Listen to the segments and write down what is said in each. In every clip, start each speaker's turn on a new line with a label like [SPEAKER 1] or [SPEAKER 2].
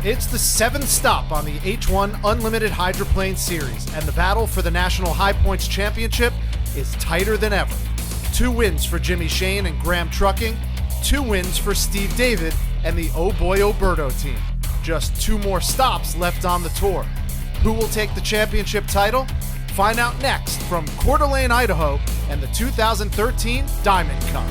[SPEAKER 1] It's the 7th stop on the H1 Unlimited Hydroplane Series, and the battle for the National High Points Championship is tighter than ever. 2 wins for Jimmy Shane and Graham Trucking, 2 wins for Steve David and the Oh Boy Oberto team. Just 2 more stops left on the tour. Who will take the championship title? Find out next from Coeur d'Alene, Idaho, and the 2013 Diamond Cup.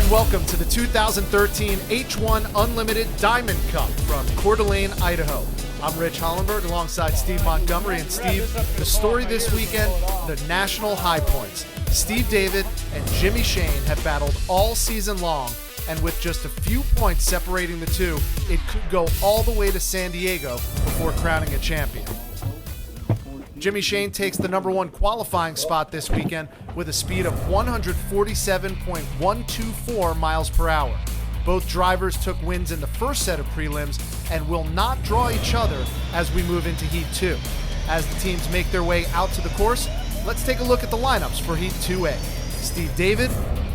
[SPEAKER 1] Welcome to the 2013 H1 Unlimited Diamond Cup from Coeur d'Alene, Idaho. I'm Rich Hollenberg alongside Steve Montgomery. And Steve, the story this weekend, the National High Points. Steve David and Jimmy Shane have battled all season long, and with just a few points separating the two, it could go all the way to San Diego before crowning a champion. Jimmy Shane takes the number 1 qualifying spot this weekend with a speed of 147.124 miles per hour. Both drivers took wins in the first set of prelims and will not draw each other as we move into Heat 2. As the teams make their way out to the course, let's take a look at the lineups for Heat 2A. Steve David,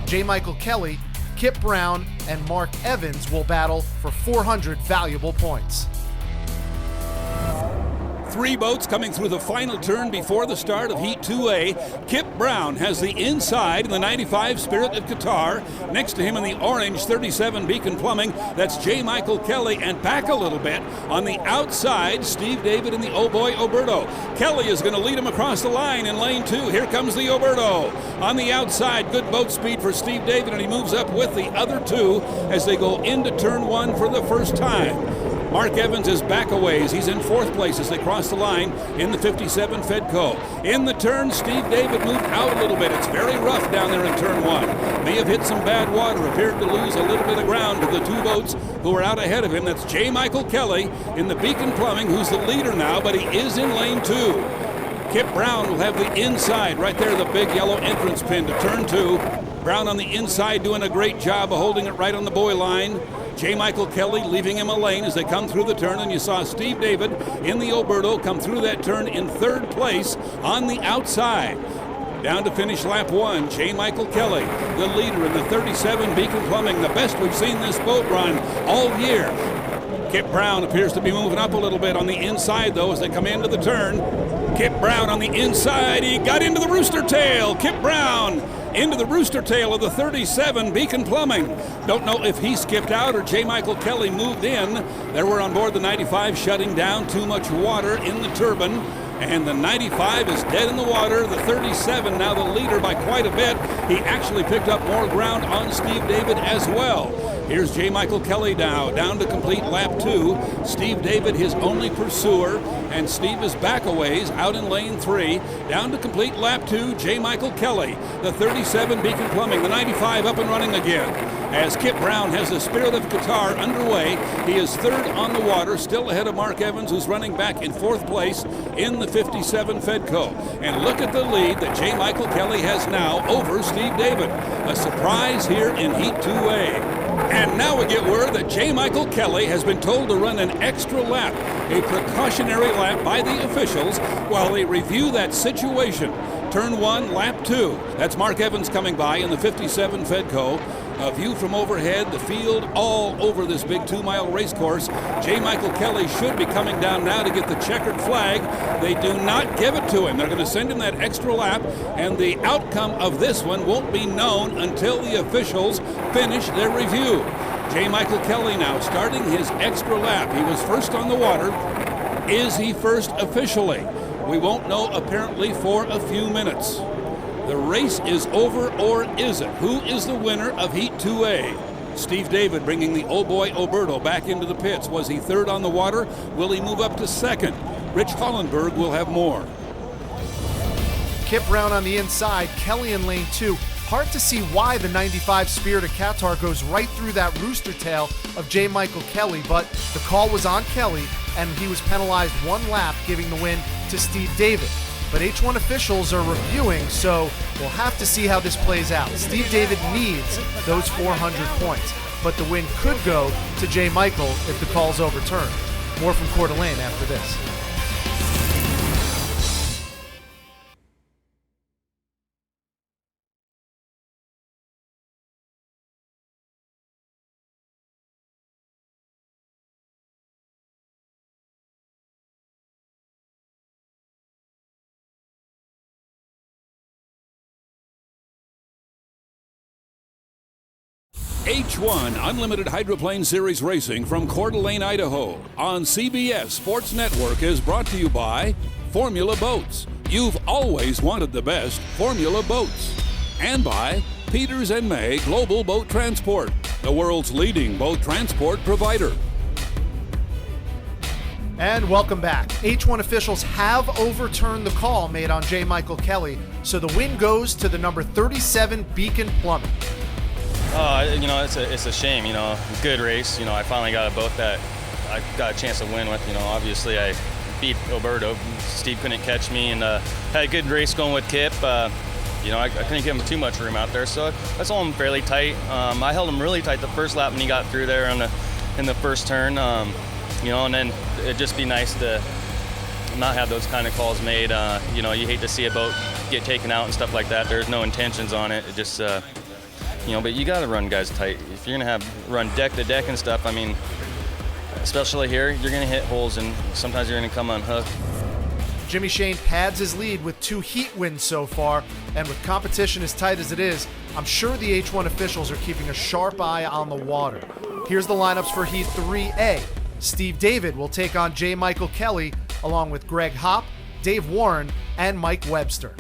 [SPEAKER 1] J. Michael Kelly, Kip Brown, and Mark Evans will battle for 400 valuable points.
[SPEAKER 2] 3 boats coming through the final turn before the start of Heat 2A. Kip Brown has the inside in the 95 Spirit of Qatar. Next to him in the orange 37 Beacon Plumbing, that's J. Michael Kelly. And back a little bit on the outside, Steve David in the Oh Boy Oberto. Kelly is going to lead him across the line in lane 2. Here comes the Oberto. On the outside, good boat speed for Steve David, and he moves up with the other 2 as they go into turn 1 for the first time. Mark Evans is back a ways. He's in 4th place as they cross the line in the 57 Fedco. In the turn, Steve David moved out a little bit. It's very rough down there in turn 1. May have hit some bad water, appeared to lose a little bit of ground to the 2 boats who are out ahead of him. That's J. Michael Kelly in the Beacon Plumbing, who's the leader now, but he is in lane 2. Kip Brown will have the inside right there, the big yellow entrance pin to turn 2. Brown on the inside doing a great job of holding it right on the buoy line. J. Michael Kelly leaving him a lane as they come through the turn, and you saw Steve David in the Oberto come through that turn in 3rd place on the outside. Down to finish lap 1, J. Michael Kelly, the leader in the 37 Beacon Plumbing, the best we've seen this boat run all year. Kip Brown appears to be moving up a little bit on the inside, though, as they come into the turn. Kip Brown on the inside, he got into the rooster tail. Kip Brown into the rooster tail of the 37 Beacon Plumbing. Don't know if he skipped out or J. Michael Kelly moved in. They were on board the 95 shutting down, too much water in the turbine. And the 95 is dead in the water. The 37 now the leader by quite a bit. He actually picked up more ground on Steve David as well. Here's J. Michael Kelly now, down to complete lap 2. Steve David, his only pursuer, and Steve is back a ways, out in lane 3. Down to complete lap 2, J. Michael Kelly, the 37 Beacon Plumbing, the 95 up and running again. As Kip Brown has the Spirit of Qatar underway, he is 3rd on the water, still ahead of Mark Evans, who's running back in 4th place in the 57 Fedco. And look at the lead that J. Michael Kelly has now over Steve David. A surprise here in Heat 2A. And now we get word that J. Michael Kelly has been told to run an extra lap, a precautionary lap by the officials while they review that situation. Turn 1, lap 2. That's Mark Evans coming by in the 57 Fedco. A view from overhead, the field all over this big 2-mile race course. J. Michael Kelly should be coming down now to get the checkered flag. They do not give it to him. They're going to send him that extra lap, and the outcome of this one won't be known until the officials finish their review. J. Michael Kelly now starting his extra lap. He was first on the water. Is he first officially? We won't know apparently for a few minutes. The race is over, or is it? Who is the winner of Heat 2A? Steve David bringing the Oh Boy Oberto back into the pits. Was he 3rd on the water? Will he move up to 2nd? Rich Hollenberg will have more.
[SPEAKER 1] Kip Brown on the inside, Kelly in lane 2. Hard to see why the 95 Spirit of Qatar goes right through that rooster tail of J. Michael Kelly, but the call was on Kelly, and he was penalized 1 lap, giving the win to Steve David. But H1 officials are reviewing, so we'll have to see how this plays out. Steve David needs those 400 points, but the win could go to J. Michael if the call's overturned. More from Coeur d'Alene after this.
[SPEAKER 2] H1 Unlimited Hydroplane Series Racing from Coeur d'Alene, Idaho on CBS Sports Network is brought to you by Formula Boats. You've always wanted the best Formula Boats. And by Peters & May Global Boat Transport, the world's leading boat transport provider.
[SPEAKER 1] And welcome back. H1 officials have overturned the call made on J. Michael Kelly, so the win goes to the number 37 Beacon Plumbing.
[SPEAKER 3] It's a shame, good race. I finally got a boat that I got a chance to win with. Obviously I beat Alberto. Steve couldn't catch me, and had a good race going with Kip. I couldn't give him too much room out there, so I saw him fairly tight. I held him really tight the first lap when he got through there in the first turn. And then it'd just be nice to not have those kind of calls made. You hate to see a boat get taken out and stuff like that. There's no intentions on it. It just but you got to run guys tight. If you're going to run deck to deck and stuff, especially here, you're going to hit holes, and sometimes you're going to come unhooked.
[SPEAKER 1] Jimmy Shane pads his lead with 2 heat wins so far, and with competition as tight as it is, I'm sure the H1 officials are keeping a sharp eye on the water. Here's the lineups for Heat 3A. Steve David will take on J. Michael Kelly, along with Greg Hopp, Dave Warren, and Mike Webster.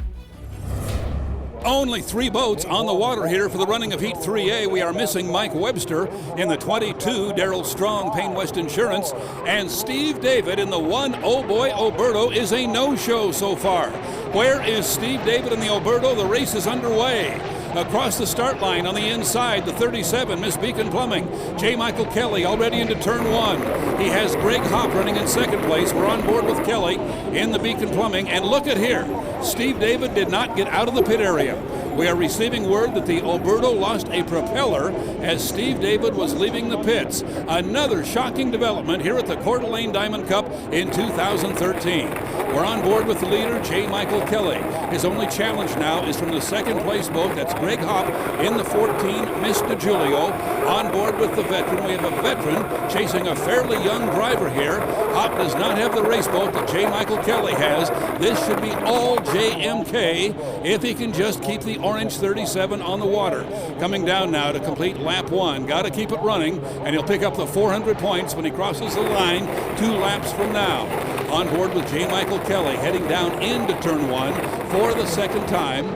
[SPEAKER 2] Only 3 boats on the water here for the running of Heat 3A. We are missing Mike Webster in the 22, Darrell Strong, Payne West Insurance, and Steve David in the 1, Oh Boy Alberto, is a no-show so far. Where is Steve David in the Alberto? The race is underway. Across the start line on the inside, the 37, Miss Beacon Plumbing. J. Michael Kelly already into turn 1. He has Greg Hopp running in second place. We're on board with Kelly in the Beacon Plumbing. And look at here. Steve David did not get out of the pit area. We are receiving word that the Alberto lost a propeller as Steve David was leaving the pits. Another shocking development here at the Coeur d'Alene Diamond Cup in 2013. We're on board with the leader, J. Michael Kelly. His only challenge now is from the second place boat. That's Greg Hopp in the 14, Miss DeGiulio. On board with the veteran. We have a veteran chasing a fairly young driver here. Hopp does not have the race boat that J. Michael Kelly has. This should be all JMK if he can just keep the orange 37 on the water. Coming down now to complete lap 1. Got to keep it running, and he'll pick up the 400 points when he crosses the line 2 laps from now. On board with J. Michael Kelly, heading down into turn 1 for the second time.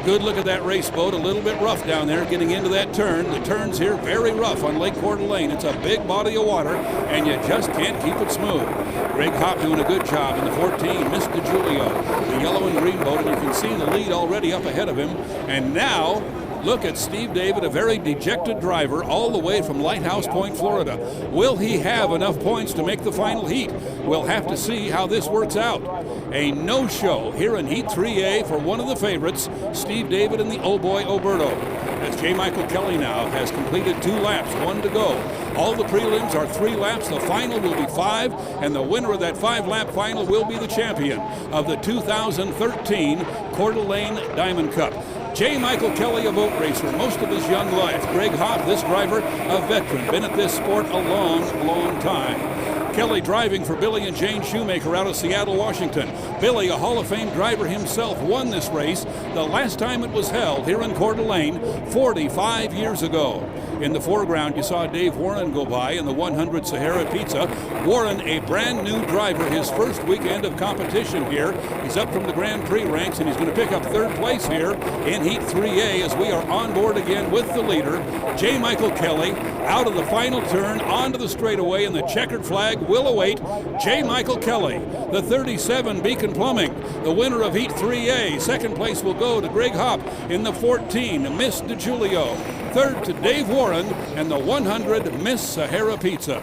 [SPEAKER 2] Good look at that race boat, a little bit rough down there getting into that turn. The turns here very rough on Lake Coeur d'Alene. It's a big body of water, and you just can't keep it smooth. Greg Hopp doing a good job in the 14, Miss DeGiulio, the yellow and green boat, and you can see the lead already up ahead of him. And now, look at Steve David, a very dejected driver all the way from Lighthouse Point, Florida. Will he have enough points to make the final heat? We'll have to see how this works out. A no-show here in Heat 3A for one of the favorites, Steve David in the Oh Boy Alberto. As J. Michael Kelly now has completed 2 laps, 1 to go. All the prelims are 3 laps. The final will be 5, and the winner of that 5-lap final will be the champion of the 2013 Coeur d'Alene Diamond Cup. J. Michael Kelly, a boat racer most of his young life. Greg Hopp, this driver, a veteran, been at this sport a long, long time. Kelly driving for Billy and Jane Shoemaker out of Seattle, Washington. Billy, a Hall of Fame driver himself, won this race the last time it was held here in Coeur d'Alene 45 years ago. In the foreground, you saw Dave Warren go by in the 100 Sahara Pizza. Warren, a brand new driver, his first weekend of competition here. He's up from the Grand Prix ranks, and he's going to pick up 3rd place here in Heat 3A as we are on board again with the leader, J. Michael Kelly, out of the final turn onto the straightaway, and the checkered flag will await J. Michael Kelly. The 37 Beacon Plumbing, the winner of Heat 3A. Second place will go to Greg Hopp in the 14 Miss DiGiulio. Third to Dave Warren and the 100 Miss Sahara Pizza.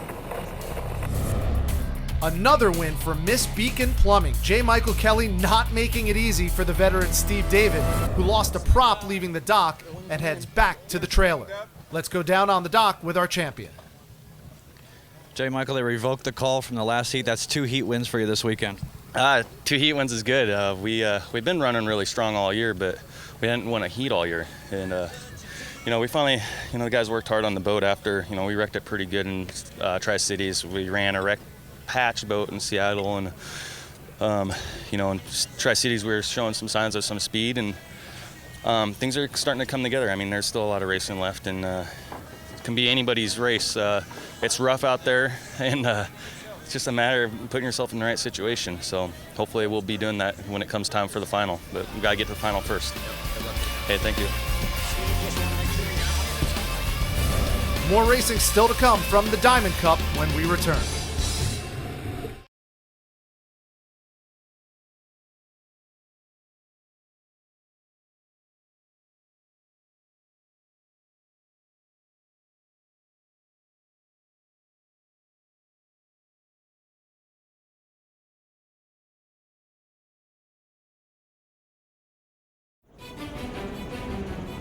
[SPEAKER 1] Another win for Miss Beacon Plumbing. J. Michael Kelly not making it easy for the veteran Steve David, who lost a prop leaving the dock and heads back to the trailer. Let's go down on the dock with our champion.
[SPEAKER 4] J. Michael, they revoked the call from the last heat. That's 2 heat wins for you this weekend.
[SPEAKER 3] 2 heat wins is good. We've been running really strong all year, but we hadn't won a heat all year. And we finally, the guys worked hard on the boat after, we wrecked it pretty good in Tri-Cities. We ran a wreck patch boat in Seattle, and in Tri-Cities we were showing some signs of some speed, and things are starting to come together. I mean, there's still a lot of racing left, and it can be anybody's race. It's rough out there, and it's just a matter of putting yourself in the right situation. So hopefully we'll be doing that when it comes time for the final, but we got to get to the final first. Hey, thank you.
[SPEAKER 1] More racing still to come from the Diamond Cup when we return.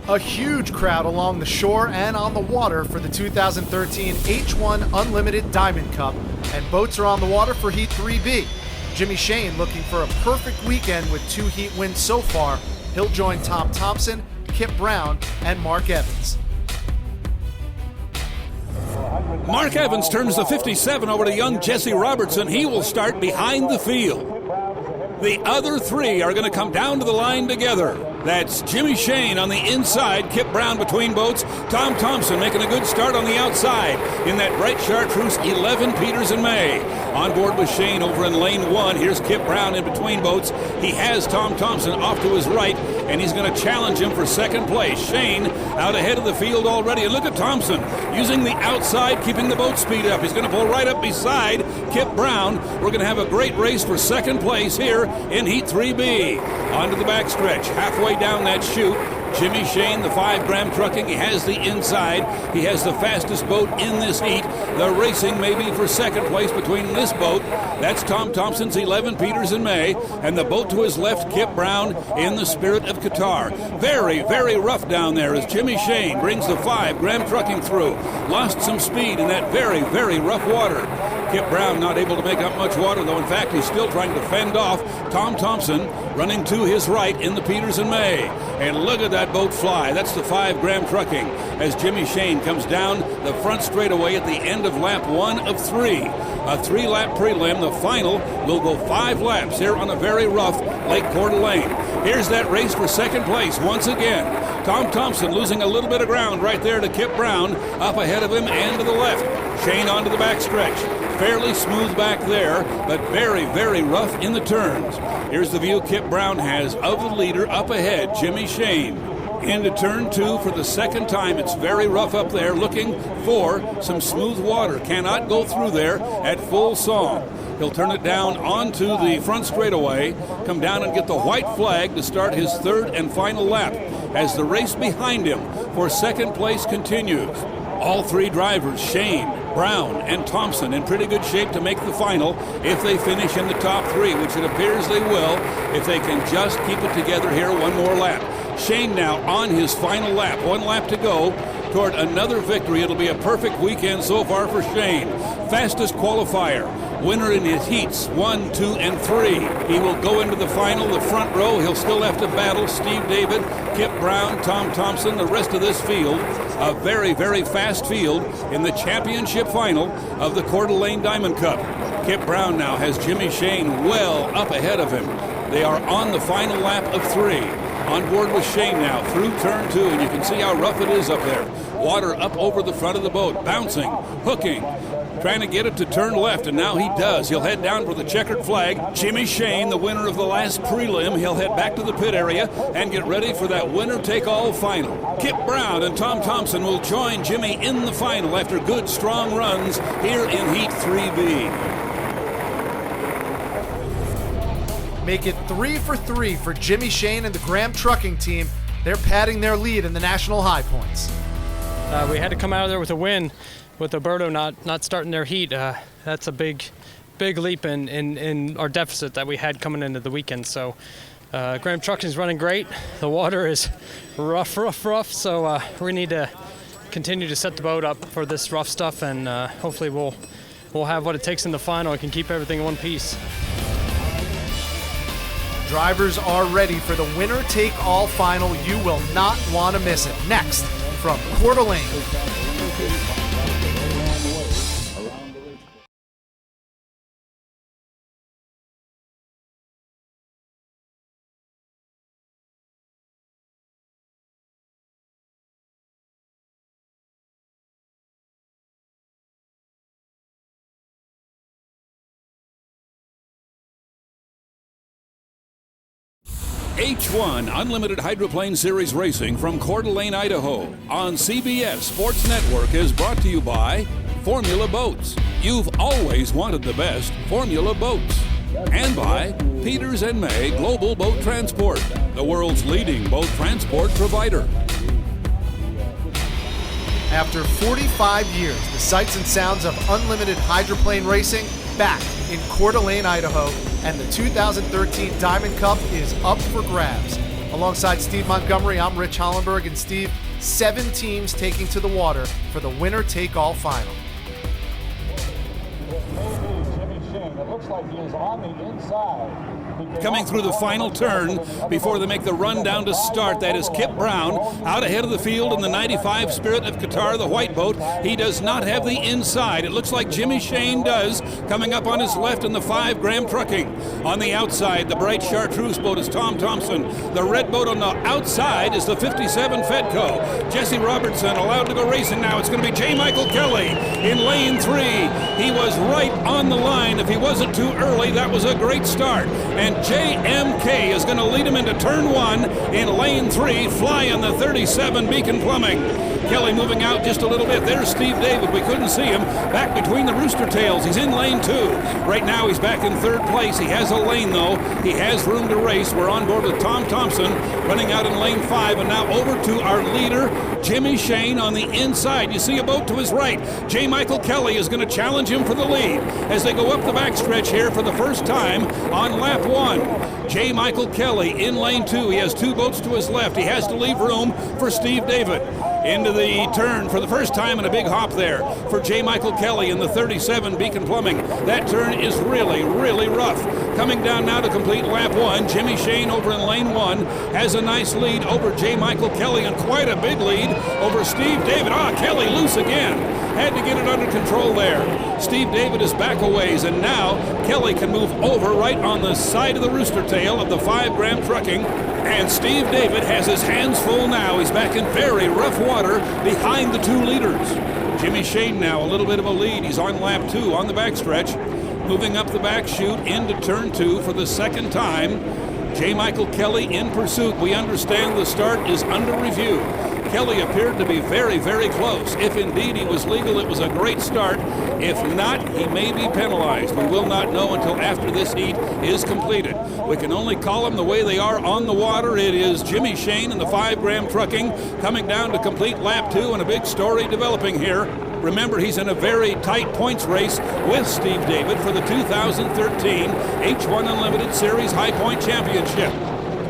[SPEAKER 1] A huge crowd along the shore and on the water for the 2013 H1 Unlimited Diamond Cup, and boats are on the water for Heat 3B. Jimmy Shane looking for a perfect weekend with 2 heat wins so far. He'll join Tom Thompson, Kip Brown, and Mark Evans.
[SPEAKER 2] Mark Evans turns the 57 over to young Jesse Robertson. He will start behind the field. The other 3 are going to come down to the line together. That's Jimmy Shane on the inside, Kip Brown between boats, Tom Thompson making a good start on the outside in that bright chartreuse 11 Peters and May. On board with Shane over in lane 1. Here's Kip Brown in between boats. He has Tom Thompson off to his right, and he's going to challenge him for second place. Shane out ahead of the field already. And look at Thompson using the outside, keeping the boat speed up. He's going to pull right up beside Kip Brown. We're going to have a great race for second place here in Heat 3B. Onto the backstretch, halfway down that chute. Jimmy Shane, the 5-gram trucking, he has the inside. He has the fastest boat in this heat. The racing may be for second place between this boat. That's Tom Thompson's 11 Peters and May, and the boat to his left, Kip Brown, in the Spirit of Qatar. Very, very rough down there as Jimmy Shane brings the 5-gram trucking through. Lost some speed in that very, very rough water. Kip Brown not able to make up much water, though. In fact, he's still trying to fend off Tom Thompson running to his right in the Peters and May. And look at that boat fly. That's the 5-gram trucking as Jimmy Shane comes down the front straightaway at the end of lap 1 of 3. A 3-lap prelim. The final will go 5 laps here on a very rough Lake Coeur d'Alene. Here's that race for second place once again. Tom Thompson losing a little bit of ground right there to Kip Brown, up ahead of him and to the left. Shane onto the backstretch. Fairly smooth back there, but very, very rough in the turns. Here's the view Kip Brown has of the leader up ahead, Jimmy Shane. Into turn 2 for the second time. It's very rough up there, looking for some smooth water. Cannot go through there at full song. He'll turn it down onto the front straightaway, come down and get the white flag to start his 3rd and final lap as the race behind him for second place continues. All 3 drivers, Shane, Brown, and Thompson, in pretty good shape to make the final if they finish in the top 3, which it appears they will if they can just keep it together here one more lap. Shane now on his final lap. 1 lap to go toward another victory. It'll be a perfect weekend so far for Shane. Fastest qualifier. Winner in his heats 1, 2, and 3. He will go into the final, the front row. He'll still have to battle Steve David, Kip Brown, Tom Thompson, the rest of this field. A very, very fast field in the championship final of the Coeur d'Alene Diamond Cup. Kip Brown now has Jimmy Shane well up ahead of him. They are on the final lap of 3. On board with Shane now through turn 2, and you can see how rough it is up there. Water up over the front of the boat, bouncing, hooking, trying to get it to turn left, and now he does. He'll head down for the checkered flag. Jimmy Shane, the winner of the last prelim, he'll head back to the pit area and get ready for that winner-take-all final. Kip Brown and Tom Thompson will join Jimmy in the final after good, strong runs here in Heat 3B.
[SPEAKER 1] Make it 3 for 3 for Jimmy Shane and the Graham Trucking team. They're padding their lead in the national high points.
[SPEAKER 5] We had to come out of there with a win, with Alberto not starting their heat. That's a big leap in our deficit that we had coming into the weekend. So Graham Trucking is running great. The water is rough. So we need to continue to set the boat up for this rough stuff, and hopefully we'll have what it takes in the final and can keep everything in one piece.
[SPEAKER 1] Drivers are ready for the winner-take-all final. You will not want to miss it. Next, from Coeur d'Alene.
[SPEAKER 2] H1 Unlimited Hydroplane Series Racing from Coeur d'Alene, Idaho on CBS Sports Network is brought to you by Formula Boats. You've always wanted the best Formula Boats. And by Peters & May Global Boat Transport, the world's leading boat transport provider. After 45 years, the sights and sounds of unlimited hydroplane racing back in Coeur d'Alene, Idaho, and the 2013 Diamond Cup is up for grabs. Alongside Steve Montgomery, I'm Rich Hollenberg, and Steve, 7 teams taking to the water for the winner-take-all final.
[SPEAKER 6] It looks like he is on the inside.
[SPEAKER 2] Coming through the final turn before they make the run down to start. That is Kip Brown out ahead of the field in the 95 Spirit of Qatar, the white boat. He does not have the inside. It looks like Jimmy Shane does, coming up on his left in the 5 Graham Trucking. On the outside, the bright chartreuse boat is Tom Thompson. The red boat on the outside is the 57 Fedco. Jesse Robertson allowed to go racing now. It's going to be J. Michael Kelly in lane 3. He was right on the line. If he wasn't too early, that was a great start. And JMK is going to lead him into turn 1 in lane 3, flying the 37 Beacon Plumbing. Kelly moving out just a little bit. There's Steve David. We couldn't see him. Back between the rooster tails. He's in lane 2. Right now he's back in 3rd place. He has a lane though. He has room to race. We're on board with Tom Thompson running out in lane 5, and now over to our leader, Jimmy Shane on the inside. You see a boat to his right. J. Michael Kelly is going to challenge him for the lead as they go up the backstretch here for the first time on lap 1. J. Michael Kelly in lane 2. He has 2 boats to his left. He has to leave room for Steve David. Into the turn for the first time, and a big hop there for J. Michael Kelly in the 37 Beacon Plumbing. That turn is really rough. Coming down now to complete lap 1, Jimmy Shane over in lane 1 has a nice lead over J. Michael Kelly, and quite a big lead over Steve David. Kelly loose again. Had to get it under control there. Steve David is back a ways, and now Kelly can move over right on the side of the rooster tail of the 5 Graham Trucking. And Steve David has his hands full now. He's back in very rough water behind the 2 leaders. Jimmy Shane now a little bit of a lead. He's on lap 2 on the backstretch. Moving up the back chute into turn 2 for the second time. J. Michael Kelly in pursuit. We understand the start is under review. Kelly appeared to be very close. If indeed he was legal, it was a great start. If not, he may be penalized. We will not know until after this heat is completed. We can only call them the way they are on the water. It is Jimmy Shane and the 5 Graham Trucking coming down to complete lap 2, and a big story developing here. Remember, he's in a very tight points race with Steve David for the 2013 H1 Unlimited Series High Point Championship.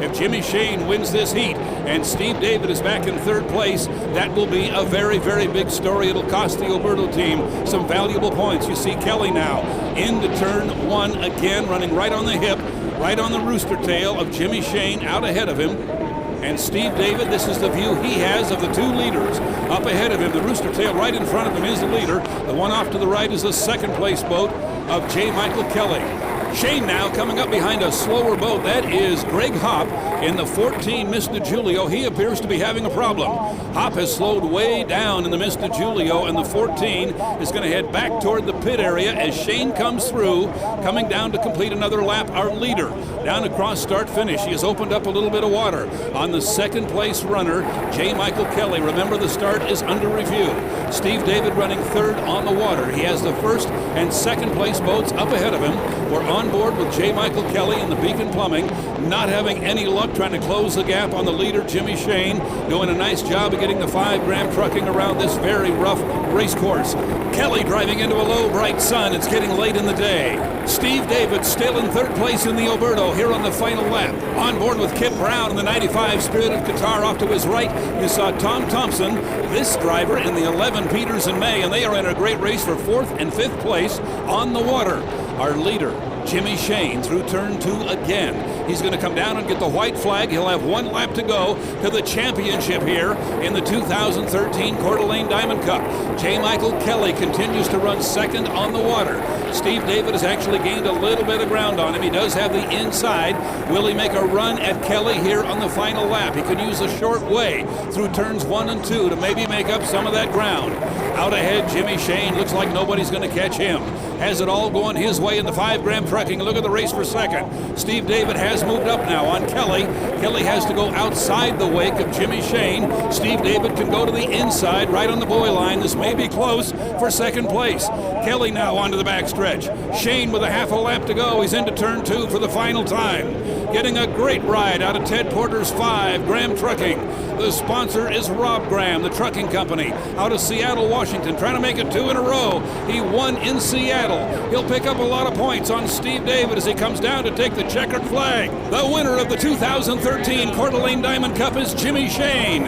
[SPEAKER 2] If Jimmy Shane wins this heat and Steve David is back in 3rd place, that will be a very big story. It'll cost the Alberto team some valuable points. You see Kelly now into turn 1 again, running right on the hip, right on the rooster tail of Jimmy Shane out ahead of him. And Steve David, this is the view he has of the 2 leaders up ahead of him. The rooster tail right in front of him is the leader. The one off to the right is the 2nd place boat of J. Michael Kelly. Shane now coming up behind a slower boat. That is Greg Hopp in the 14 Mr. Julio. He appears to be having a problem. Hopp has slowed way down in the Mr. Julio, and the 14 is going to head back toward the pit area as Shane comes through, coming down to complete another lap. Our leader down across start finish. He has opened up a little bit of water on the second place runner, J. Michael Kelly. Remember, the start is under review. Steve David running third on the water. He has the first and second place boats up ahead of him. We're on board with J. Michael Kelly in the Beacon Plumbing, not having any luck trying to close the gap on the leader, Jimmy Shane, doing a nice job of getting the 5 Graham trucking around this very rough race course. Kelly driving into a low, bright sun. It's getting late in the day. Steve David still in third place in the Oberto here on the final lap. On board with Kip Brown in the 95 Spirit of Qatar. Off to his right, you saw Tom Thompson, this driver in the 11 Peters and May, and they are in a great race for 4th and 5th place on the water. Our leader, Jimmy Shane, through turn 2 again. He's going to come down and get the white flag. He'll have 1 lap to go to the championship here in the 2013 Coeur d'Alene Diamond Cup. J. Michael Kelly continues to run second on the water. Steve David has actually gained a little bit of ground on him. He does have the inside. Will he make a run at Kelly here on the final lap? He could use a short way through turns 1 and 2 to maybe make up some of that ground. Out ahead, Jimmy Shane. Looks like nobody's going to catch him. Has it all going his way in the 5 Graham trucking. Look at the race for second. Steve David has moved up now on Kelly. Kelly has to go outside the wake of Jimmy Shane. Steve David can go to the inside right on the buoy line. This may be close for second place. Kelly now onto the backstretch. Shane with a half a lap to go. He's into turn 2 for the final time. Getting a great ride out of Ted Porter's 5 Graham Trucking. The sponsor is Rob Graham, the trucking company, out of Seattle, Washington, trying to make it 2 in a row. He won in Seattle. He'll pick up a lot of points on Steve David as he comes down to take the checkered flag. The winner of the 2013 Coeur d'Alene Diamond Cup is Jimmy Shane.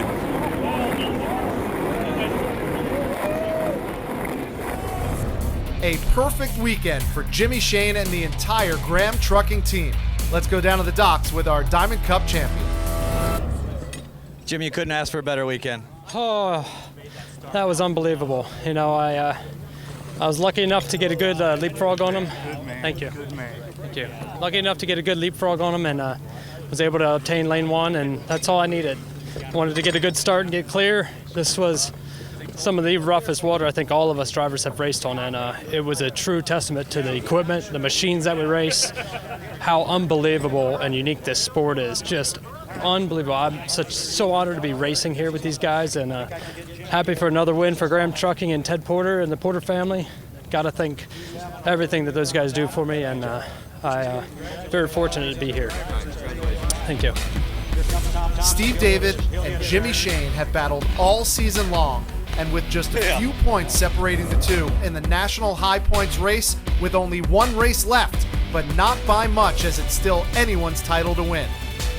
[SPEAKER 1] A perfect weekend for Jimmy Shane and the entire Graham Trucking team. Let's go down to the docks with our Diamond Cup champion.
[SPEAKER 4] Jimmy, you couldn't ask for a better weekend.
[SPEAKER 5] Oh, that was unbelievable. You know, I was lucky enough to get a good leapfrog on him.
[SPEAKER 7] Good man.
[SPEAKER 5] Thank you.
[SPEAKER 7] Good man.
[SPEAKER 5] Thank you. Lucky enough to get a good leapfrog on him, and was able to obtain lane 1, and that's all I needed. Wanted to get a good start and get clear. This was some of the roughest water I think all of us drivers have raced on, and it was a true testament to the equipment, the machines that we race, how unbelievable and unique this sport is. Just unbelievable. I'm so honored to be racing here with these guys, and happy for another win for Graham Trucking and Ted Porter and the Porter family. Got to thank everything that those guys do for me, and I'm very fortunate to be here. Thank you.
[SPEAKER 1] Steve David and Jimmy Shane have battled all season long, and with just a few points separating the two in the national high points race with only 1 race left, but not by much as it's still anyone's title to win.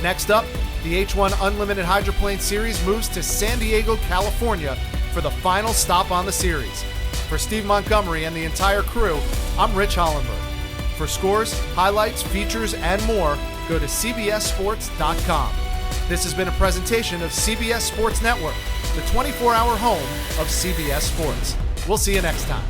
[SPEAKER 1] Next up, the H1 Unlimited Hydroplane Series moves to San Diego, California for the final stop on the series. For Steve Montgomery and the entire crew, I'm Rich Hollenberg. For scores, highlights, features, and more, go to cbssports.com. This has been a presentation of CBS Sports Network, the 24-hour home of CBS Sports. We'll see you next time.